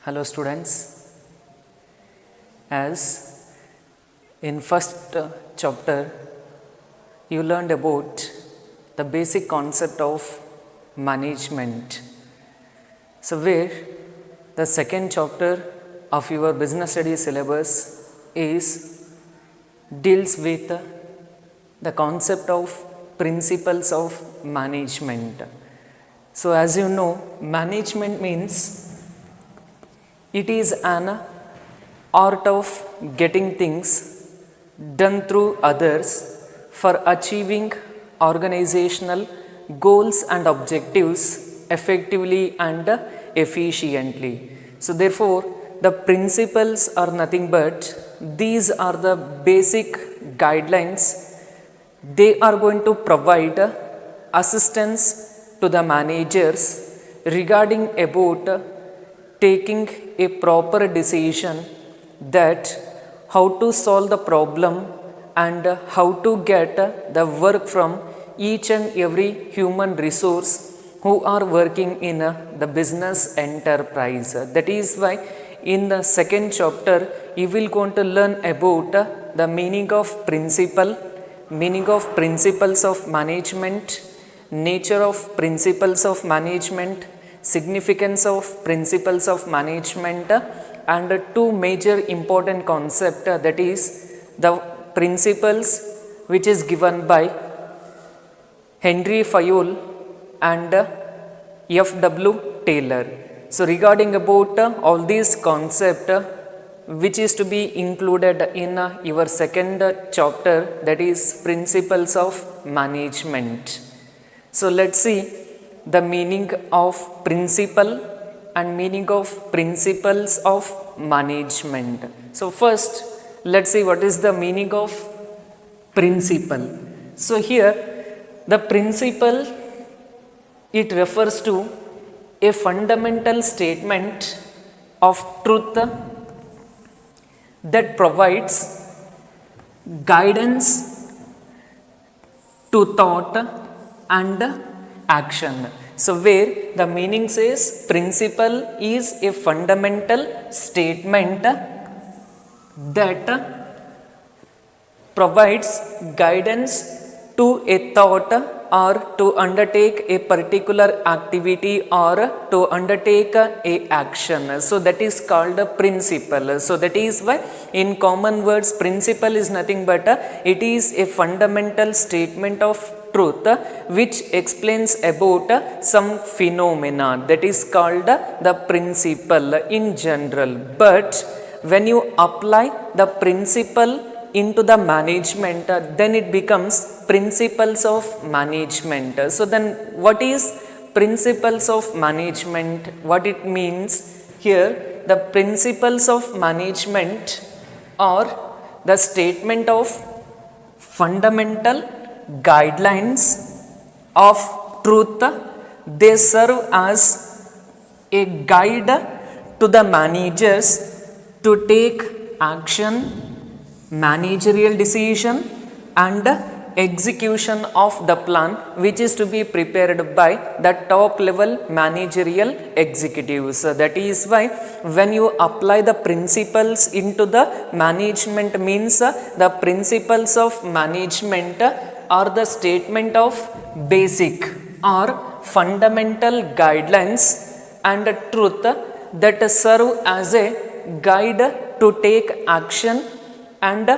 Hello students, as in first chapter you learned about the basic concept of management. So where the second chapter of your business studies syllabus is deals with the concept of principles of management. So as you know, management means it is an art of getting things done through others for achieving organizational goals and objectives effectively and efficiently. So therefore, the principles are nothing but these are the basic guidelines. They are going to provide assistance to the managers regarding about taking a proper decision that how to solve the problem and how to get the work from each and every human resource who are working in the business enterprise. That is why in the second chapter you will going to learn about the meaning of principle, meaning of principles of management, nature of principles of management, significance of principles of management, and two major important concepts, that is the principles which is given by Henry Fayol and F.W. Taylor. So regarding about all these concepts which is to be included in your second chapter, that is principles of management. So let's see the meaning of principle and meaning of principles of management. So first let's see what is the meaning of principle. So here the principle, it refers to a fundamental statement of truth that provides guidance to thought and action. So where the meaning says principle is a fundamental statement that provides guidance to a thought or to undertake a particular activity or to undertake a action. So that is called a principle. So that is why in common words principle is nothing but it is a fundamental statement of truth which explains about some phenomena, that is called the principle in general. But when you apply the principle into the management, then it becomes principles of management. So then what is principles of management? What it means here, the principles of management are the statement of fundamental guidelines of truth. They serve as a guide to the managers to take action, managerial decision and execution of the plan which is to be prepared by the top level managerial executives. That is why when you apply the principles into the management means the principles of management are the statement of basic or fundamental guidelines and truth that serve as a guide to take action and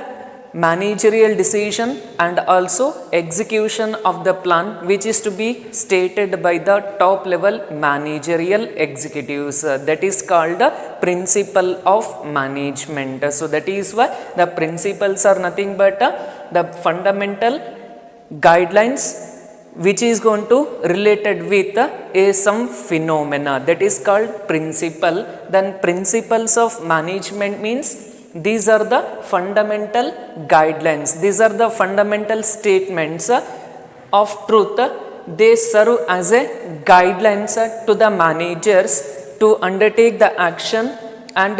managerial decision and also execution of the plan which is to be stated by the top level managerial executives. That is called the principle of management. So that is why the principles are nothing but the fundamental guidelines which is going to related with some phenomena, that is called principle. Then principles of management means these are the fundamental guidelines, these are the fundamental statements of truth. They serve as a guidelines to the managers to undertake the action and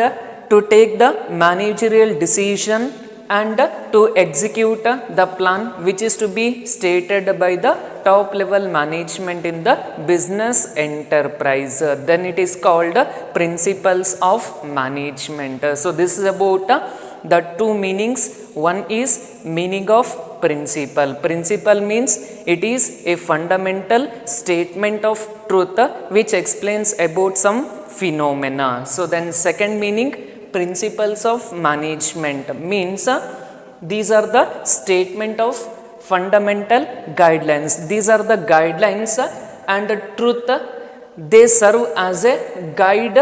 to take the managerial decision and to execute the plan which is to be stated by the top level management in the business enterprise. Then it is called principles of management. So this is about the two meanings. One is meaning of principle. Principle means it is a fundamental statement of truth which explains about some phenomena. So then second meaning, principles of management means these are the statement of fundamental guidelines. These are the guidelines and truth. They serve as a guide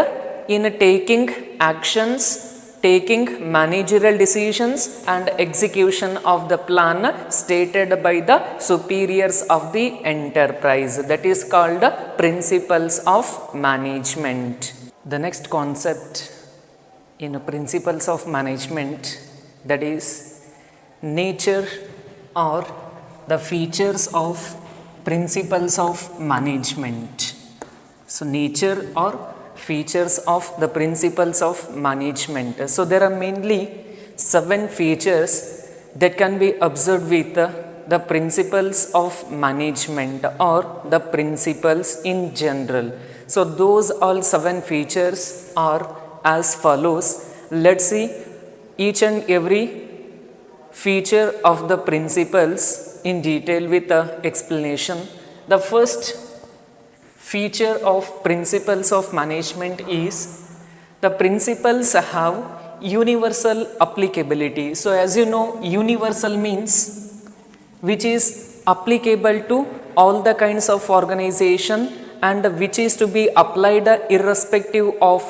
in taking actions, taking managerial decisions and execution of the plan stated by the superiors of the enterprise. That is called principles of management. The next concept in principles of management, that is nature or the features of principles of management. So nature or features of the principles of management. So there are mainly 7 features that can be observed with the principles of management or the principles in general. So those all 7 features are as follows. Let's see each and every feature of the principles in detail with the explanation. The first feature of principles of management is the principles have universal applicability. So as you know, universal means which is applicable to all the kinds of organization and which is to be applied irrespective of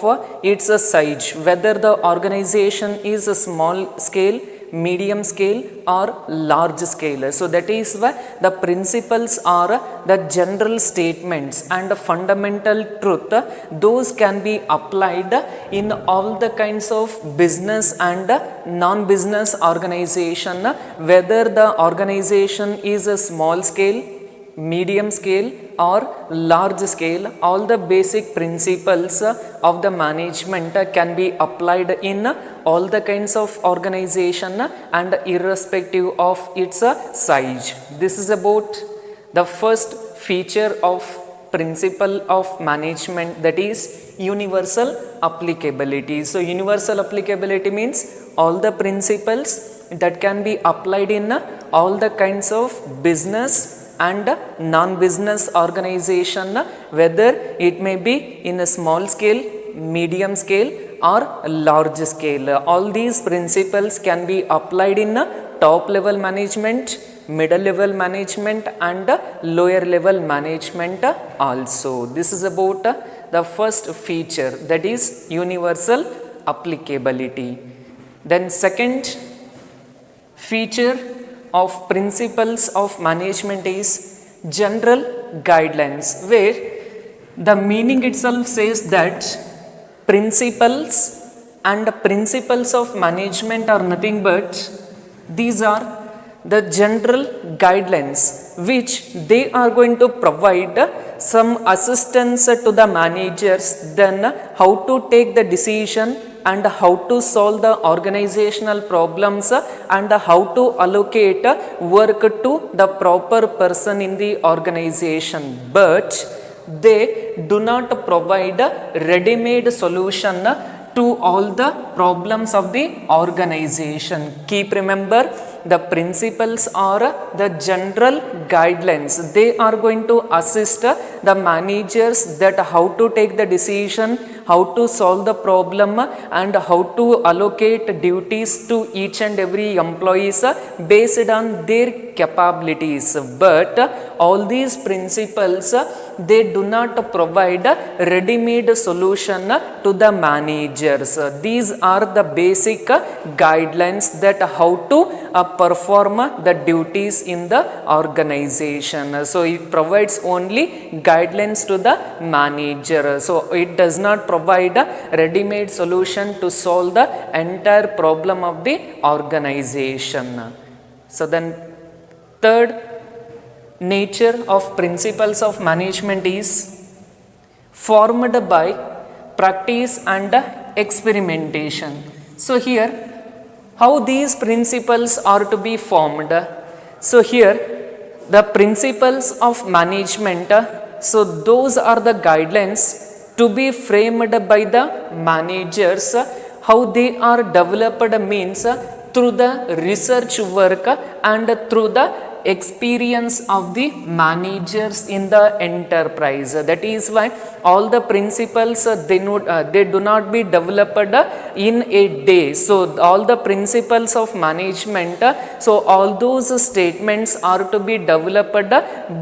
its size, whether the organization is a small scale, medium scale or large scale. So that is why the principles are the general statements and fundamental truth. Those can be applied in all the kinds of business and non-business organization, whether the organization is a small scale, medium scale or large scale. All the basic principles of the management can be applied in all the kinds of organization and irrespective of its size. This is about the first feature of principle of management, that is universal applicability. So universal applicability means all the principles that can be applied in all the kinds of business and non-business organization, whether it may be in a small scale, medium scale or large scale. All these principles can be applied in top level management, middle level management and lower level management also. This is about the first feature, that is universal applicability. Then second feature of principles of management is general guidelines, where the meaning itself says that principles and principles of management are nothing but these are the general guidelines which they are going to provide some assistance to the managers, then how to take the decision and how to solve the organizational problems and how to allocate work to the proper person in the organization. But they do not provide ready-made solution to all the problems of the organization. Keep remember, the principles are the general guidelines. They are going to assist the managers that how to take the decision, how to solve the problem and how to allocate duties to each and every employees based on their capabilities. But all these principles, they do not provide ready-made solution to the managers. These are the basic guidelines that how to perform the duties in the organization. So it provides only guidelines to the manager. So it does not provide a ready-made solution to solve the entire problem of the organization. So then third nature of principles of management is formed by practice and experimentation. So here How these principles are to be formed? So here the principles of management, so those are the guidelines to be framed by the managers. How they are developed means through the research work and through the experience of the managers in the enterprise. That is why all the principles they do not be developed in a day. So all the principles of management, so all those statements are to be developed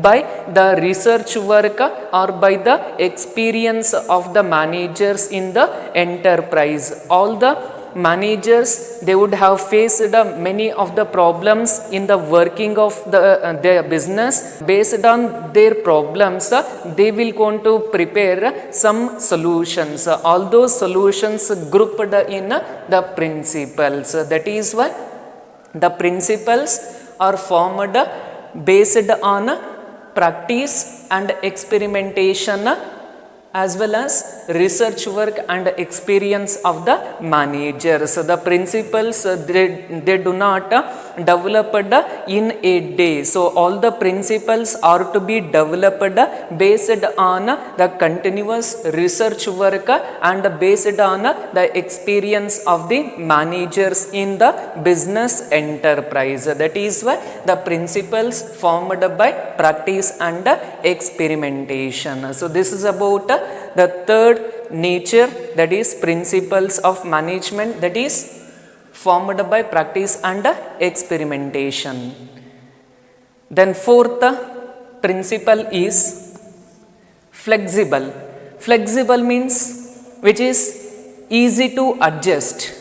by the research work or by the experience of the managers in the enterprise. All the managers, they would have faced many of the problems in the working of their business. Based on their problems, they will going to prepare some solutions. All those solutions grouped in the principles. That is why the principles are formed based on practice and experimentation, as well as research work and experience of the manager. So the principles they do not developed in a day. So all the principles are to be developed based on the continuous research work and based on the experience of the managers in the business enterprise. That is why the principles formed by practice and experimentation. So this is about the third nature, that is principles of management, that is formed by practice and experimentation. Then fourth principle is flexible. Flexible means which is easy to adjust.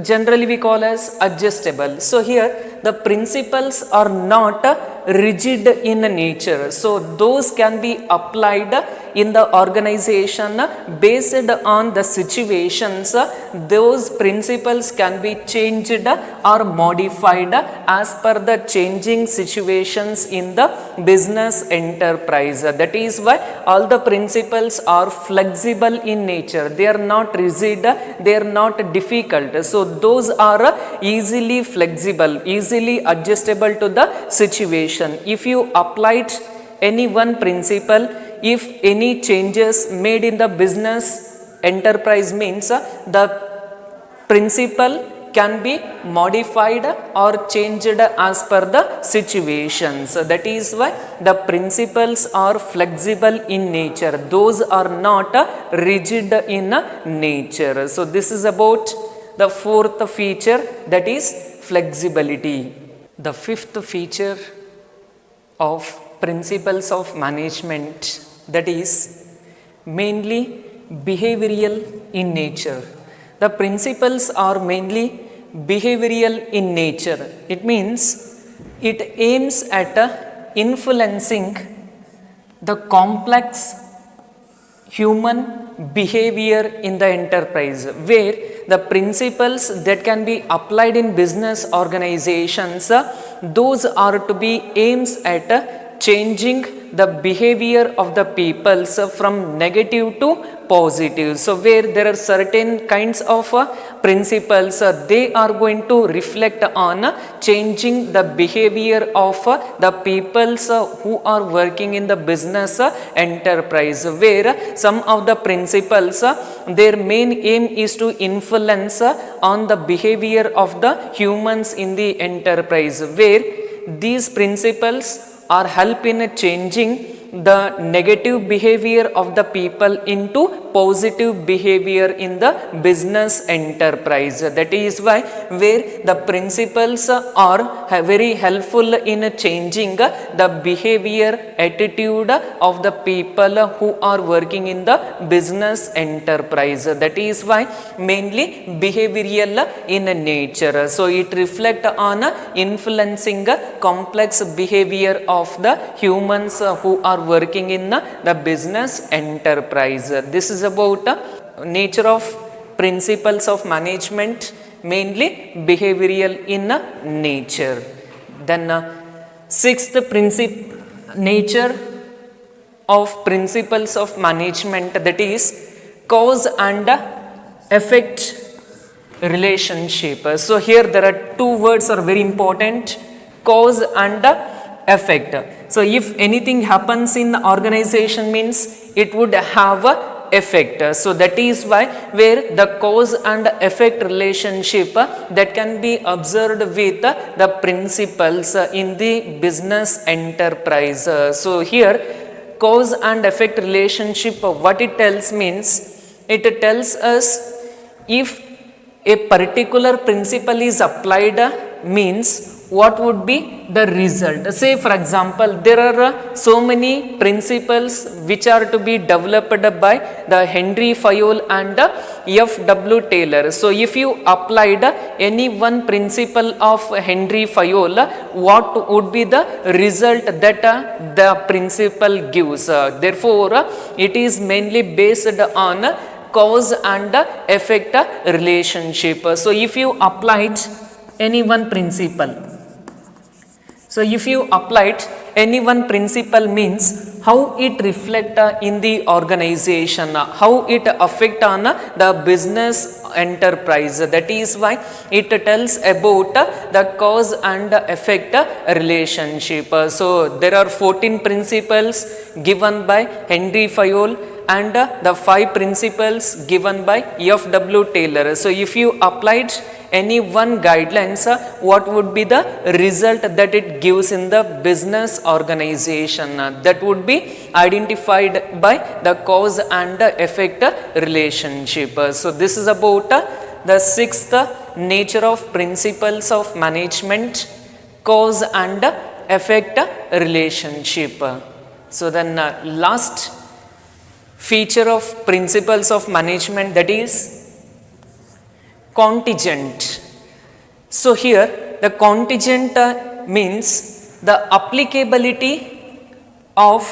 Generally we call as adjustable. So here the principles are not rigid in nature. So those can be applied in the organization based on the situations. Those principles can be changed or modified as per the changing situations in the business enterprise. That is why all the principles are flexible in nature. They are not rigid, they are not difficult. So those are easily flexible, easily adjustable to the situation. If you applied any one principle, if any changes made in the business enterprise means the principle can be modified or changed as per the situations. That is why the principles are flexible in nature. Those are not rigid in nature. So this is about the fourth feature, that is flexibility. The fifth feature of principles of management, that is mainly behavioral in nature. The principles are mainly behavioral in nature. It means it aims at influencing the complex human behavior in the enterprise, where the principles that can be applied in business organizations, those are to be aims at changing the behavior of the peoples from negative to positive. So where there are certain kinds of principles, they are going to reflect on changing the behavior of the peoples who are working in the business enterprise, where some of the principles, their main aim is to influence on the behavior of the humans in the enterprise, where these principles are help in changing the negative behavior of the people into positive behavior in the business enterprise. That is why where the principles are very helpful in changing the behavior, attitude of the people who are working in the business enterprise. That is why mainly behavioral in nature. So it reflect on influencing complex behavior of the humans who are working in the business enterprise. This is about nature of principles of management, mainly behavioral in nature. Then sixth nature of principles of management, that is cause and effect relationship. So here there are two words are very important, cause and effect. So if anything happens in the organization means it would have a effect. So that is why where the cause and effect relationship that can be observed with the principles in the business enterprise. So here cause and effect relationship, what it tells means, it tells us if a particular principle is applied means what would be the result. Say for example, there are so many principles which are to be developed by the Henry Fayol and F.W. Taylor. So if you applied any one principle of Henry Fayol, what would be the result that the principle gives? Therefore, it is mainly based on cause and effect relationship. So if you applied any one principle, any one principle means how it reflect in the organization, how it affect on the business enterprise. That is why it tells about the cause and effect relationship. So there are 14 principles given by Henry Fayol and the 5 principles given by F.W. Taylor. So if you applied any one guidelines, what would be the result that it gives in the business organization? That would be identified by the cause and effect relationship. So this is about the 6th nature of principles of management, cause and effect relationship. So then last feature of principles of management, that is contingent. So here the contingent means the applicability of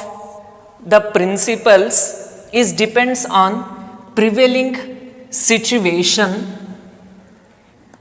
the principles is depends on prevailing situation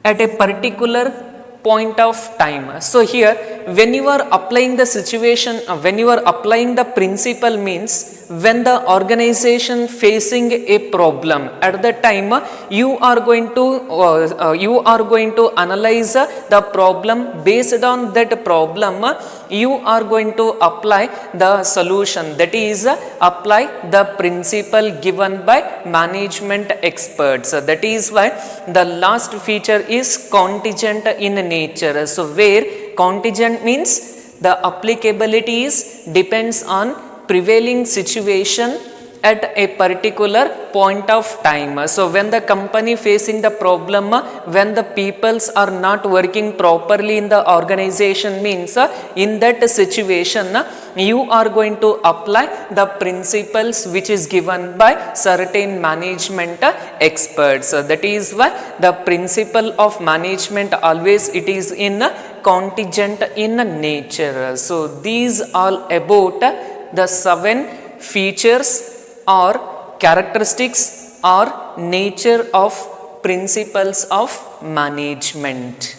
at a particular point of time. So here when you are applying the situation, when you are applying the principle means when the organization facing a problem, at the time you are going to analyze the problem. Based on that problem you are going to apply the solution, that is apply the principle given by management experts. That is why the last feature is contingent in nature. So where contingent means the applicability is depends on prevailing situation at a particular point of time. So when the company facing the problem, when the peoples are not working properly in the organization means in that situation you are going to apply the principles which is given by certain management experts. That is why the principle of management always it is in contingent in nature. So these all about the 7 features or characteristics or nature of principles of management.